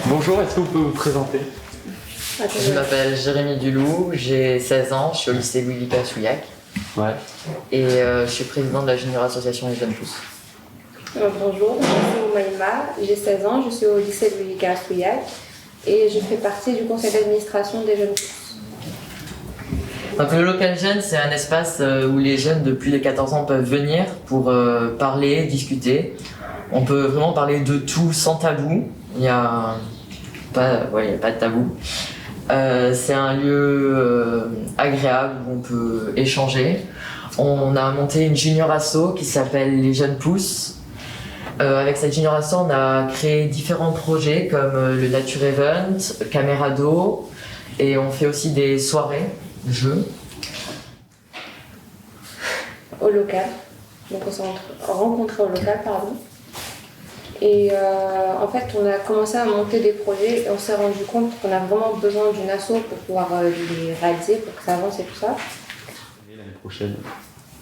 Bonjour, est-ce que vous pouvez vous présenter? Je m'appelle Jérémy Duloup, j'ai 16 ans, je suis au lycée Louis Lucas Souillac. Ouais. Et je suis président de la Junior Association Les Jeunes Pousses. Bonjour, je suis Oumaïma, j'ai 16 ans, je suis au lycée Louis Lucas Souillac et je fais partie du conseil d'administration des Jeunes Pousses. Donc, le local jeune, c'est un espace où les jeunes de plus de 14 ans peuvent venir pour parler, discuter. On peut vraiment parler de tout sans tabou. Il n'y a pas de tabou. C'est un lieu agréable où on peut échanger. On a monté une junior asso qui s'appelle Les Jeunes Pousses. Avec cette junior asso, on a créé différents projets comme le Nature Event, Camerado, et on fait aussi des soirées de jeux. Au local, donc on s'est rencontrés au local, pardon. Et en fait, on a commencé à monter des projets et on s'est rendu compte qu'on a vraiment besoin d'une asso pour pouvoir les réaliser, pour que ça avance et tout ça. L'année prochaine?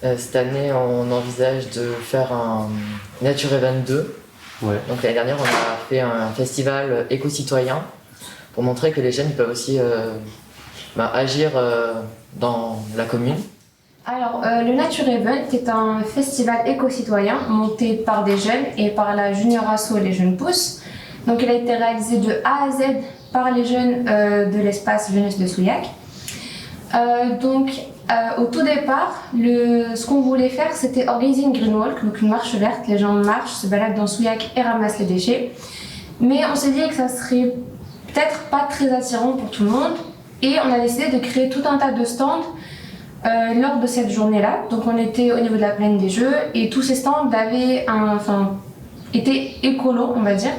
Cette année, on envisage de faire un Nature Event 2. Ouais. Donc l'année dernière, on a fait un festival éco-citoyen pour montrer que les jeunes peuvent aussi agir dans la commune. Alors, le Nature Event est un festival éco-citoyen monté par des jeunes et par la Junior Asso Les Jeunes Pousses. Donc, il a été réalisé de A à Z par les jeunes de l'espace jeunesse de Souillac. Au tout départ, ce qu'on voulait faire, c'était organiser une green walk, donc une marche verte. Les gens marchent, se baladent dans Souillac et ramassent les déchets. Mais on s'est dit que ça serait peut-être pas très attirant pour tout le monde. Et on a décidé de créer tout un tas de stands lors de cette journée-là. Donc on était au niveau de la plaine des Jeux et tous ces stands étaient écolos, on va dire.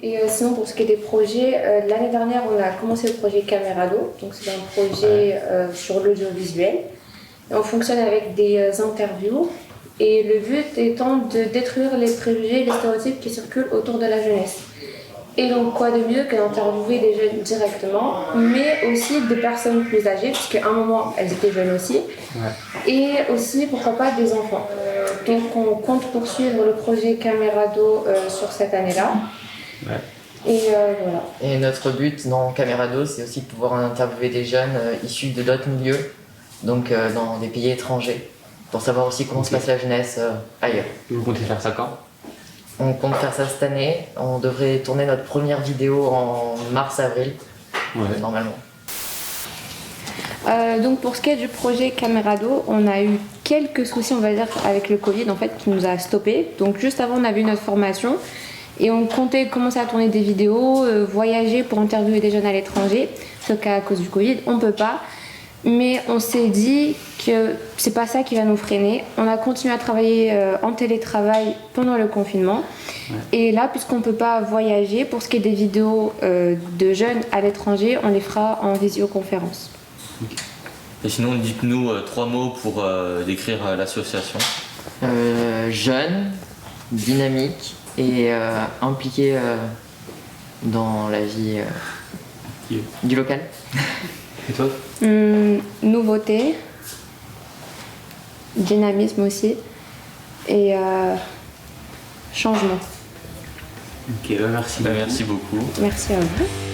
Et sinon, pour ce qui est des projets, l'année dernière, on a commencé le projet Camerado. Donc c'est un projet sur l'audiovisuel. Et on fonctionne avec des interviews. Et le but étant de détruire les préjugés et les stéréotypes qui circulent autour de la jeunesse. Et donc, quoi de mieux que d'interviewer des jeunes directement, mais aussi des personnes plus âgées, puisqu'à un moment, elles étaient jeunes aussi, et aussi, pourquoi pas, des enfants. Donc, on compte poursuivre le projet Camerado sur cette année-là. Ouais. Et voilà. Et notre but dans Camerado, c'est aussi de pouvoir interviewer des jeunes issus de d'autres milieux, donc dans des pays étrangers, pour savoir aussi comment se passe la jeunesse ailleurs. Vous comptez faire ça quand? On compte faire ça cette année. On devrait tourner notre première vidéo en mars-avril, normalement. Donc pour ce qui est du projet Camerado, on a eu quelques soucis, on va dire, avec le Covid, en fait, qui nous a stoppés. Donc juste avant, on avait eu notre formation et on comptait commencer à tourner des vidéos, voyager pour interviewer des jeunes à l'étranger, sauf qu'à cause du Covid, on peut pas. Mais on s'est dit que c'est pas ça qui va nous freiner. On a continué à travailler en télétravail pendant le confinement. Et là, puisqu'on peut pas voyager, pour ce qui est des vidéos de jeunes à l'étranger, on les fera en visioconférence. Et sinon, dites-nous 3 mots pour décrire l'association. Jeune, dynamique et impliqué dans la vie du local. Et toi? Nouveauté, dynamisme aussi et changement. Ok, merci. Merci beaucoup. Merci à vous.